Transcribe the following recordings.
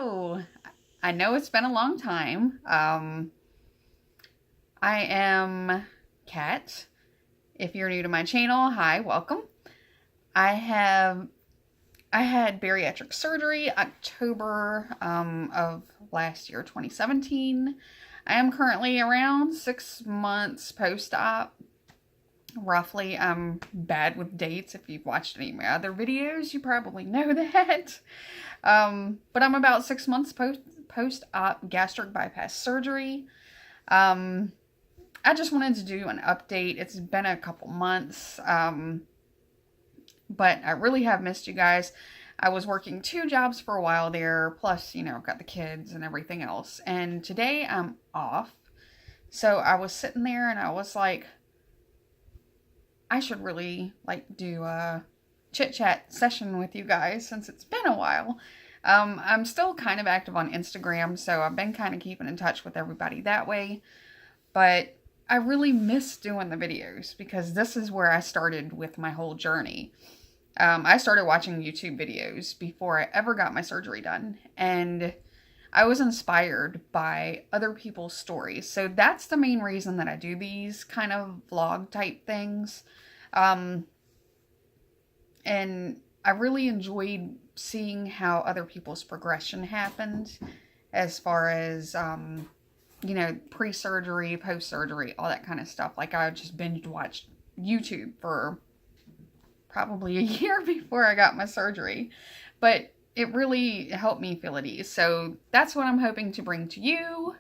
Hello. I know it's been a long time. I am Kat. If you're new to my channel, hi, welcome. I had bariatric surgery October of last year, 2017. I am currently around 6 months post-op. Roughly. I'm bad with dates. If you've watched any of my other videos, you probably know that. But I'm about 6 months post-op gastric bypass surgery. I just wanted to do an update. It's been a couple months, but I really have missed you guys. I was working 2 jobs for a while there, plus, got the kids and everything else. And today I'm off. So I was sitting there and I was like, I should really do a chit chat session with you guys since it's been a while. I'm still kind of active on Instagram, so I've been kind of keeping in touch with everybody that way. But I really miss doing the videos because this is where I started with my whole journey. I started watching YouTube videos before I ever got my surgery done, and I was inspired by other people's stories. So that's the main reason that I do these kind of vlog type things. And I really enjoyed seeing how other people's progression happened as far as, pre-surgery, post-surgery, all that kind of stuff. Like I just binge watched YouTube for probably a year before I got my surgery. But it really helped me feel at ease. So that's what I'm hoping to bring to you.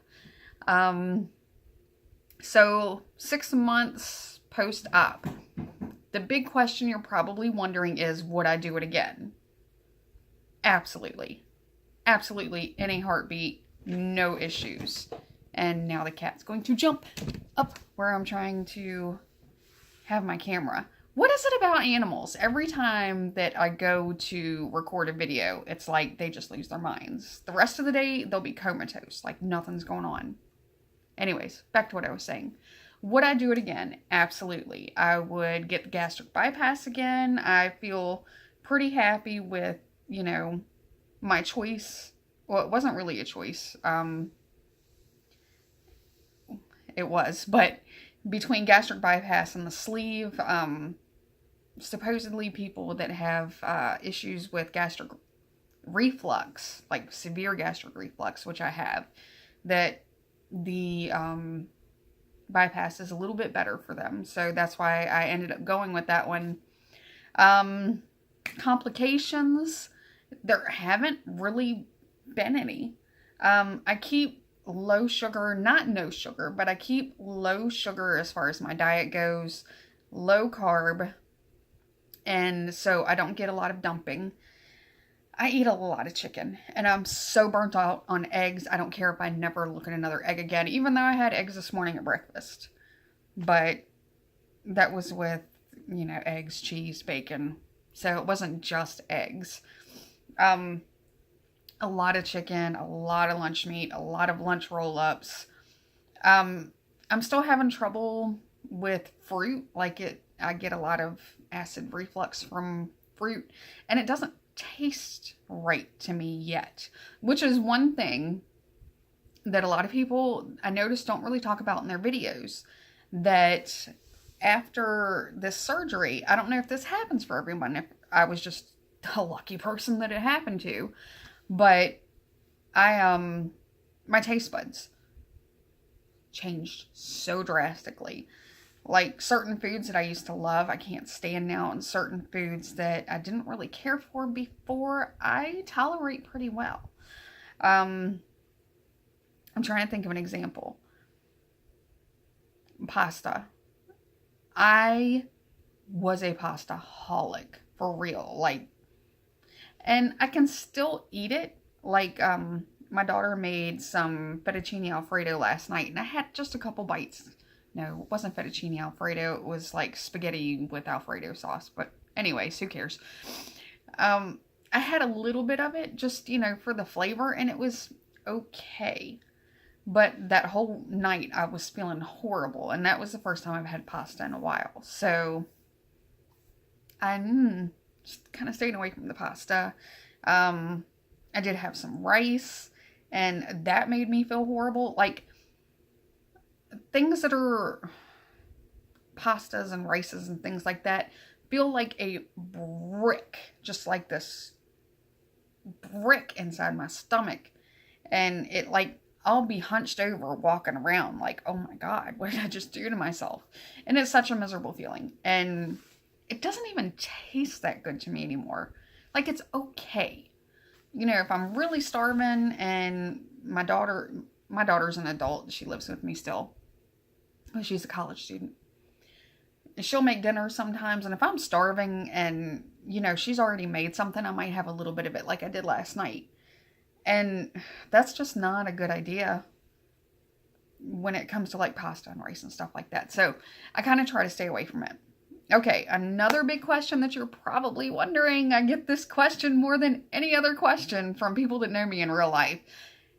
So 6 months post-op. The big question you're probably wondering is, would I do it again? Absolutely. Absolutely. In a heartbeat. No issues. And now the cat's going to jump up where I'm trying to have my camera. What is it about animals? Every time that I go to record a video, it's like they just lose their minds. The rest of the day, they'll be comatose, like nothing's going on. Anyways, back to what I was saying. Would I do it again? Absolutely. I would get the gastric bypass again. I feel pretty happy with, my choice. Well, it wasn't really a choice. It was, but between gastric bypass and the sleeve, supposedly people that have issues with gastric reflux, like severe gastric reflux, which I have, that the bypass is a little bit better for them. So that's why I ended up going with that one. Complications, there haven't really been any. I keep low sugar, not no sugar, but I keep low sugar as far as my diet goes, low carb, and so I don't get a lot of dumping. I eat a lot of chicken, and I'm so burnt out on eggs, I don't care if I never look at another egg again, even though I had eggs this morning at breakfast. But that was with, eggs, cheese, bacon, so it wasn't just eggs. A lot of chicken, a lot of lunch meat, a lot of lunch roll-ups. I'm still having trouble with fruit. I get a lot of acid reflux from fruit, and it doesn't taste right to me yet, which is one thing that a lot of people I notice don't really talk about in their videos, that after this surgery, I don't know if this happens for everyone, if I was just a lucky person that it happened to, but my taste buds changed so drastically. Like certain foods that I used to love, I can't stand now, and certain foods that I didn't really care for before, I tolerate pretty well. I'm trying to think of an example. Pasta. I was a pasta-holic, for real. And I can still eat it. My daughter made some fettuccine alfredo last night, and I had just a couple bites. No, it wasn't fettuccine alfredo. It was like spaghetti with alfredo sauce. But anyways, who cares? I had a little bit of it just, for the flavor, and it was okay. But that whole night I was feeling horrible, and that was the first time I've had pasta in a while. So I just kind of stayed away from the pasta. I did have some rice, and that made me feel horrible. Like, things that are pastas and rices and things like that feel like a brick, just like this brick inside my stomach. And it, like, I'll be hunched over walking around like, oh my God, what did I just do to myself? And it's such a miserable feeling. And it doesn't even taste that good to me anymore. Like, it's okay. You know, if I'm really starving and my daughter's an adult, she lives with me still. She's a college student. She'll make dinner sometimes, and if I'm starving and, you know, she's already made something, I might have a little bit of it like I did last night. And that's just not a good idea when it comes to like pasta and rice and stuff like that. So I kind of try to stay away from it. Okay, another big question that you're probably wondering. I get this question more than any other question from people that know me in real life.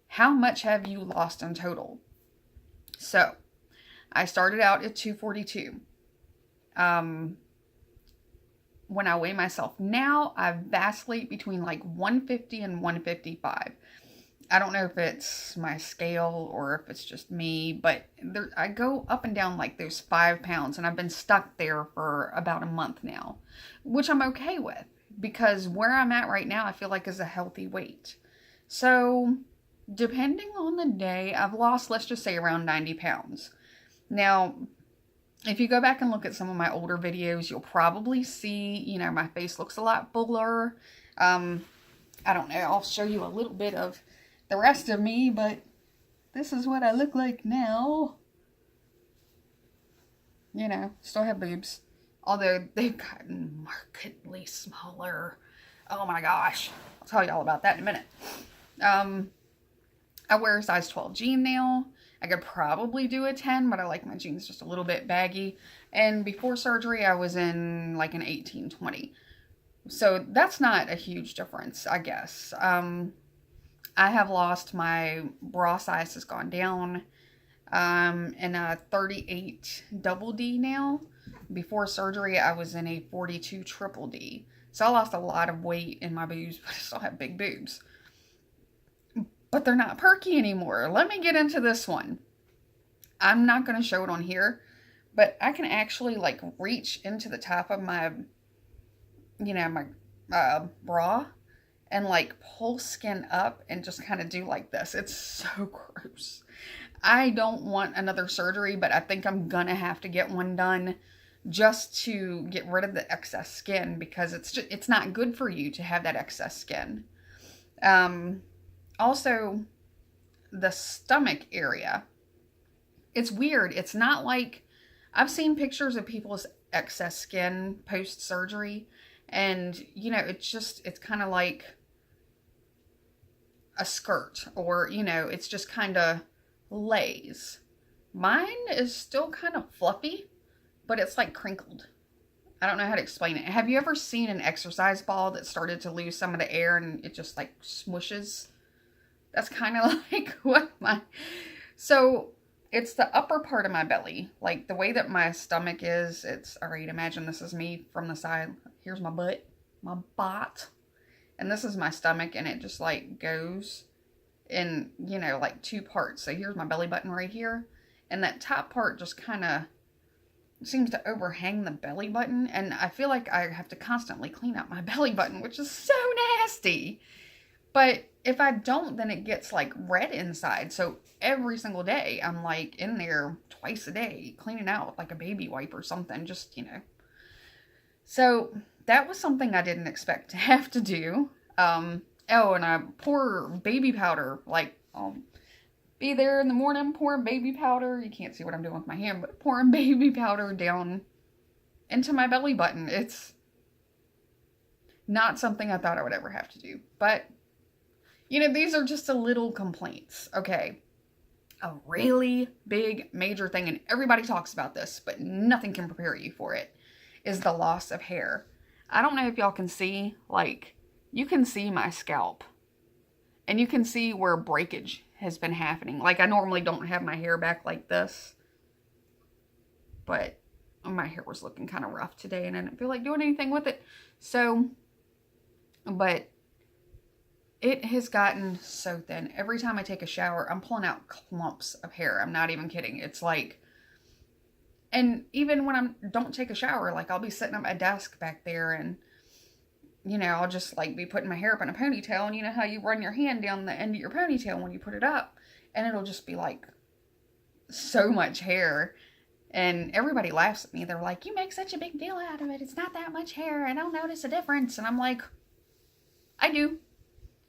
How much have you lost in total? So I started out at 242. When I weigh myself now, I vacillate between like 150 and 155. I don't know if it's my scale or if it's just me, but I go up and down like those 5 pounds, and I've been stuck there for about a month now, which I'm okay with because where I'm at right now, I feel like is a healthy weight. So depending on the day, I've lost, let's just say, around 90 pounds. Now, if you go back and look at some of my older videos, you'll probably see, you know, my face looks a lot fuller. I don't know, I'll show you a little bit of the rest of me, but this is what I look like now. You know, still have boobs. Although they've gotten markedly smaller. Oh my gosh. I'll tell you all about that in a minute. I wear a size 12 jean now. I could probably do a 10, but I like my jeans just a little bit baggy. And before surgery, I was in like an 18-20. So that's not a huge difference, I guess. I have lost, my bra size has gone down. In a 38 double D now. Before surgery, I was in a 42 triple D. So I lost a lot of weight in my boobs, but I still have big boobs. But they're not perky anymore. Let me get into this one. I'm not going to show it on here, but I can actually like reach into the top of my, you know, my bra and like pull skin up and just kind of do like this. It's so gross. I don't want another surgery, but I think I'm going to have to get one done just to get rid of the excess skin because it's not good for you to have that excess skin. Also, the stomach area. It's weird. It's not like, I've seen pictures of people's excess skin post-surgery, and, you know, it's kind of like a skirt, or, you know, it's just kind of lays. Mine is still kind of fluffy, but it's like crinkled. I don't know how to explain it. Have you ever seen an exercise ball that started to lose some of the air and it just like smooshes? That's kind of like what so it's the upper part of my belly. Like the way that my stomach is, it's, all right, imagine this is me from the side. Here's my butt, my bot. And this is my stomach, and it just like goes in, you know, like 2 parts. So here's my belly button right here. And that top part just kind of seems to overhang the belly button. And I feel like I have to constantly clean up my belly button, which is so nasty. But if I don't, then it gets like red inside. So every single day, I'm like in there twice a day, cleaning out with like a baby wipe or something, just, you know. So that was something I didn't expect to have to do. Oh, and I pour baby powder. Like, I'll be there in the morning pouring baby powder. You can't see what I'm doing with my hand, but pouring baby powder down into my belly button. It's not something I thought I would ever have to do. But, you know, these are just a little complaints, okay? A really big, major thing, and everybody talks about this, but nothing can prepare you for it, is the loss of hair. I don't know if y'all can see, like, you can see my scalp. And you can see where breakage has been happening. Like, I normally don't have my hair back like this. But my hair was looking kind of rough today, and I didn't feel like doing anything with it. So, but it has gotten so thin. Every time I take a shower, I'm pulling out clumps of hair. I'm not even kidding. It's like, and even when I don't take a shower, like I'll be sitting at my desk back there and, you know, I'll just like be putting my hair up in a ponytail, and you know how you run your hand down the end of your ponytail when you put it up, and it'll just be like so much hair. And everybody laughs at me. They're like, you make such a big deal out of it. It's not that much hair. I don't notice a difference. And I'm like, I do.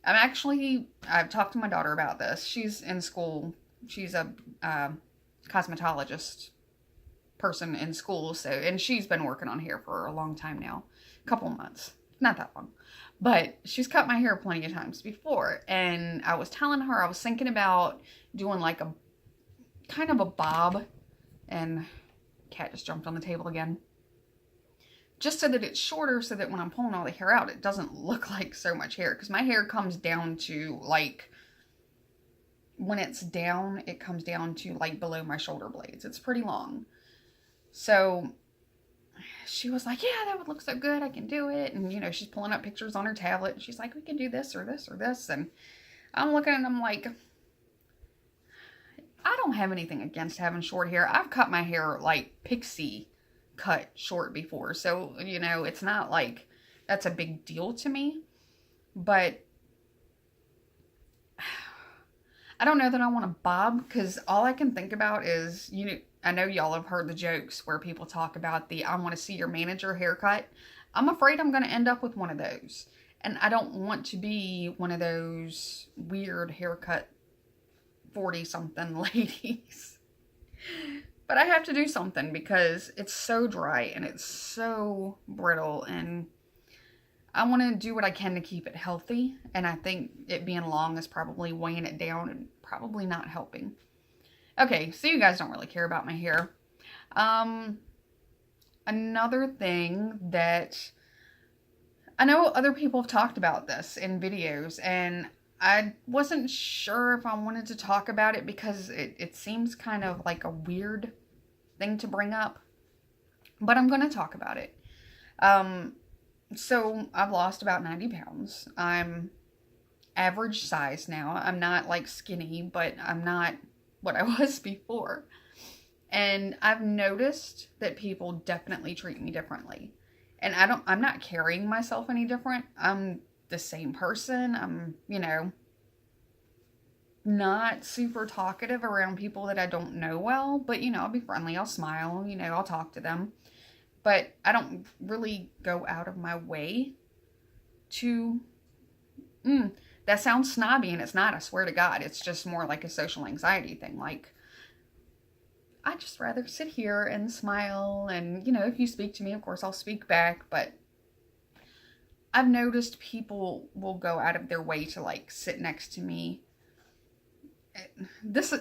I've talked to my daughter about this. She's in school. She's a cosmetologist person in school. So, and she's been working on hair for a long time now. A couple months. Not that long. But she's cut my hair plenty of times before. And I was telling her, I was thinking about doing like a kind of a bob. And cat just jumped on the table again. Just so that it's shorter, so that when I'm pulling all the hair out, it doesn't look like so much hair. Because my hair comes down to like, when it's down, it comes down to like below my shoulder blades. It's pretty long. So she was like, yeah, that would look so good. I can do it. And, you know, she's pulling up pictures on her tablet. And she's like, we can do this or this or this. And I'm looking and I'm like, I don't have anything against having short hair. I've cut my hair like pixie cut short before. So, you know, it's not like that's a big deal to me. But I don't know that I want to bob, because all I can think about is, you know, I know y'all have heard the jokes where people talk about the I want to see your manager haircut. I'm afraid I'm going to end up with one of those. And I don't want to be one of those weird haircut 40-something ladies. But I have to do something because it's so dry and it's so brittle, and I want to do what I can to keep it healthy. And I think it being long is probably weighing it down and probably not helping. Okay, so you guys don't really care about my hair. Another thing that I know other people have talked about this in videos, and I wasn't sure if I wanted to talk about it because it seems kind of like a weird thing to bring up. But I'm going to talk about it. So I've lost about 90 pounds. I'm average size now. I'm not like skinny, but I'm not what I was before. And I've noticed that people definitely treat me differently. And I'm not carrying myself any different. I'm the same person. I'm, you know, not super talkative around people that I don't know well, but, you know, I'll be friendly. I'll smile, you know, I'll talk to them, but I don't really go out of my way to, that sounds snobby, and it's not, I swear to God. It's just more like a social anxiety thing. Like, I'd just rather sit here and smile, and, you know, if you speak to me, of course, I'll speak back, but I've noticed people will go out of their way to, like, sit next to me. This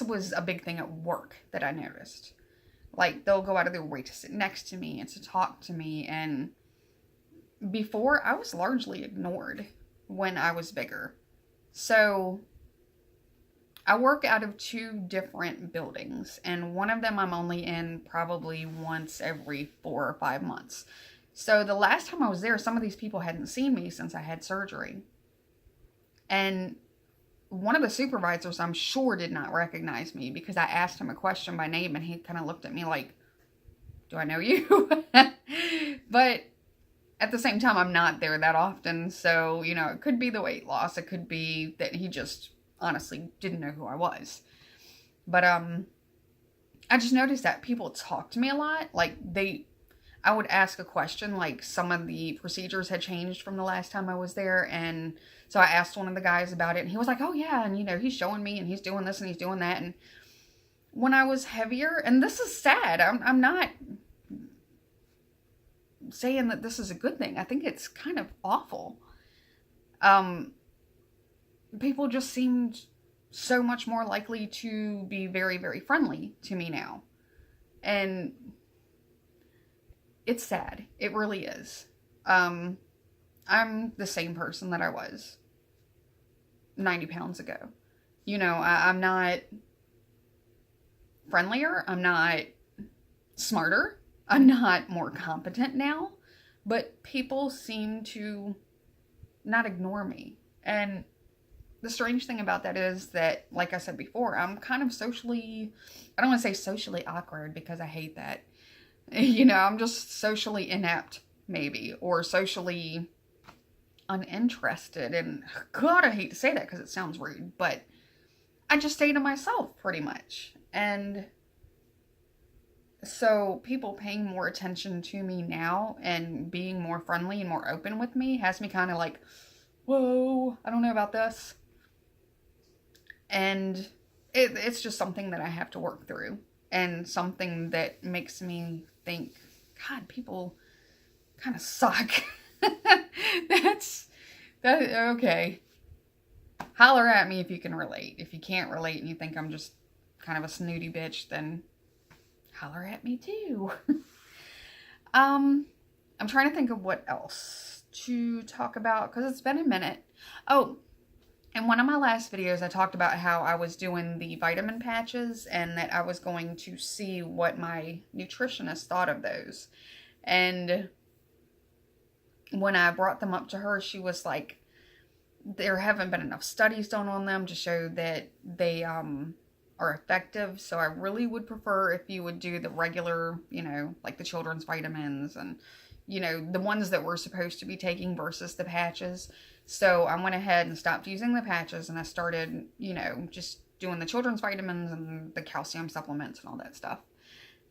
was a big thing at work that I noticed. Like, they'll go out of their way to sit next to me and to talk to me, and before, I was largely ignored when I was bigger. So I work out of 2 different buildings, and one of them I'm only in probably once every 4 or 5 months. So the last time I was there, some of these people hadn't seen me since I had surgery. And one of the supervisors, I'm sure, did not recognize me because I asked him a question by name, and he kind of looked at me like, do I know you? But at the same time, I'm not there that often. So, you know, it could be the weight loss. It could be that he just honestly didn't know who I was. But I just noticed that people talk to me a lot. Like, I would ask a question, like some of the procedures had changed from the last time I was there, and so I asked one of the guys about it, and he was like, oh yeah, and you know, he's showing me, and he's doing this, and he's doing that. And when I was heavier, and this is sad, I'm not saying that this is a good thing. I think it's kind of awful. People just seemed so much more likely to be very, very friendly to me now. And it's sad. It really is. I'm the same person that I was 90 pounds ago. You know, I'm not friendlier. I'm not smarter. I'm not more competent now. But people seem to not ignore me. And the strange thing about that is that, like I said before, I'm kind of socially, I don't want to say socially awkward because I hate that. I'm just socially inept, maybe, or socially uninterested. And God, I hate to say that because it sounds rude, but I just stay to myself pretty much. And so people paying more attention to me now and being more friendly and more open with me has me kind of like, whoa, I don't know about this. And it's just something that I have to work through, and something that makes me think, God, people kind of suck. Okay. Holler at me if you can relate. If you can't relate and you think I'm just kind of a snooty bitch, then holler at me too. I'm trying to think of what else to talk about because it's been a minute. Oh, in one of my last videos, I talked about how I was doing the vitamin patches and that I was going to see what my nutritionist thought of those. And when I brought them up to her, she was like, there haven't been enough studies done on them to show that they are effective. So I really would prefer if you would do the regular, like the children's vitamins and, the ones that we're supposed to be taking versus the patches. So I went ahead and stopped using the patches and I started, just doing the children's vitamins and the calcium supplements and all that stuff.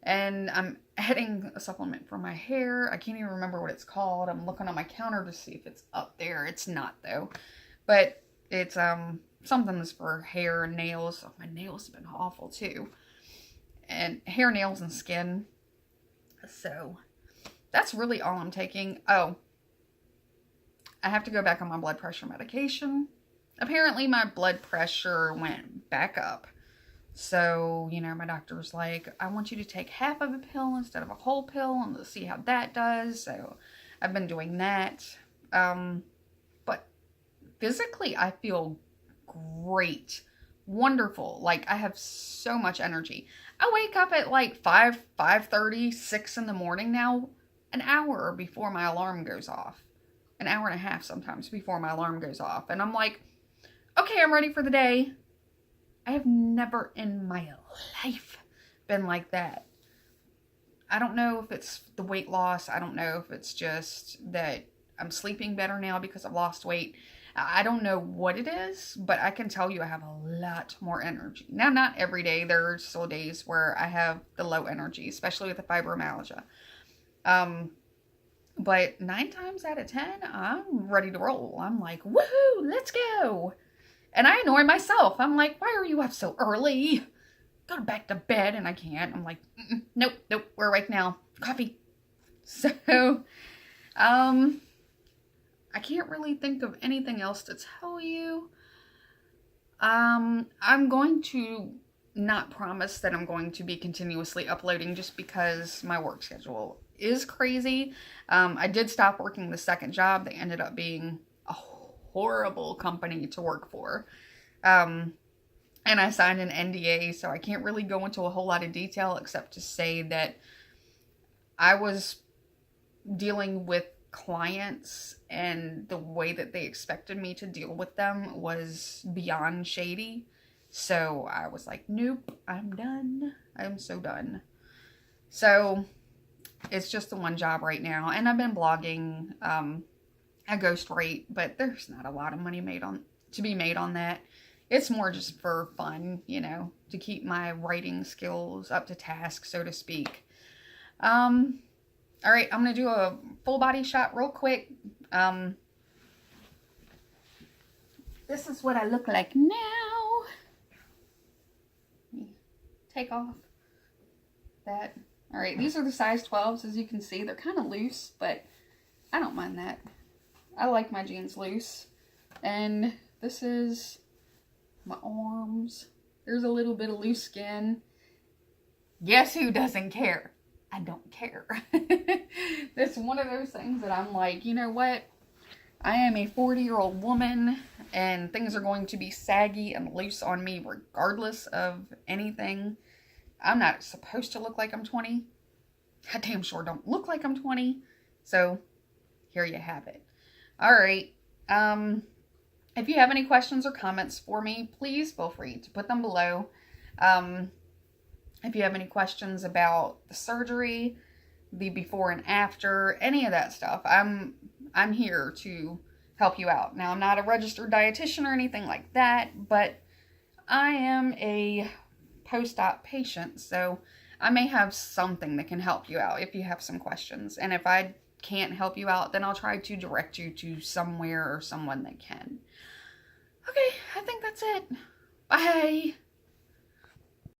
And I'm adding a supplement for my hair. I can't even remember what it's called. I'm looking on my counter to see if it's up there. It's not though. But it's something that's for hair and nails. Oh, my nails have been awful too. And hair, nails, and skin. So that's really all I'm taking. Oh, I have to go back on my blood pressure medication. Apparently my blood pressure went back up. So, my doctor's like, I want you to take half of a pill instead of a whole pill and let's see how that does. So I've been doing that. But physically I feel great. Wonderful. Like I have so much energy. I wake up at like 5:30, 6 in the morning now, an hour before my alarm goes off. An hour and a half sometimes before my alarm goes off. And I'm like, okay, I'm ready for the day. I have never in my life been like that. I don't know if it's the weight loss. I don't know if it's just that I'm sleeping better now because I've lost weight. I don't know what it is, but I can tell you I have a lot more energy. Now, not every day. There are still days where I have the low energy, especially with the fibromyalgia. But 9 times out of 10, I'm ready to roll. I'm like, woohoo, let's go. And I annoy myself. I'm like, why are you up so early? Go back to bed. And I can't. I'm like, nope, we're awake now. Coffee. So, I can't really think of anything else to tell you. I'm going to not promise that I'm going to be continuously uploading just because my work schedule is crazy. I did stop working the second job. They ended up being a horrible company to work for. And I signed an NDA, so I can't really go into a whole lot of detail except to say that I was dealing with clients and the way that they expected me to deal with them was beyond shady. So I was like, nope, I'm done. I'm so done. So it's just the one job right now. And I've been blogging. I ghostwrite, but there's not a lot of money to be made on that. It's more just for fun, to keep my writing skills up to task, so to speak. All right, I'm going to do a full body shot real quick. This is what I look like now. Take off that. All right, these are the size 12s, as you can see. They're kind of loose, but I don't mind that. I like my jeans loose. And this is my arms. There's a little bit of loose skin. Guess who doesn't care? I don't care. It's one of those things that I'm like, you know what? I am a 40-year-old woman and things are going to be saggy and loose on me regardless of anything. I'm not supposed to look like I'm 20. I damn sure don't look like I'm 20. So here you have it. All right. If you have any questions or comments for me, please feel free to put them below. If you have any questions about the surgery, the before and after, any of that stuff, I'm here to help you out. Now, I'm not a registered dietitian or anything like that, but I am a post-op patient, so I may have something that can help you out if you have some questions. And if I can't help you out, then I'll try to direct you to somewhere or someone that can. Okay, I think that's it. Bye.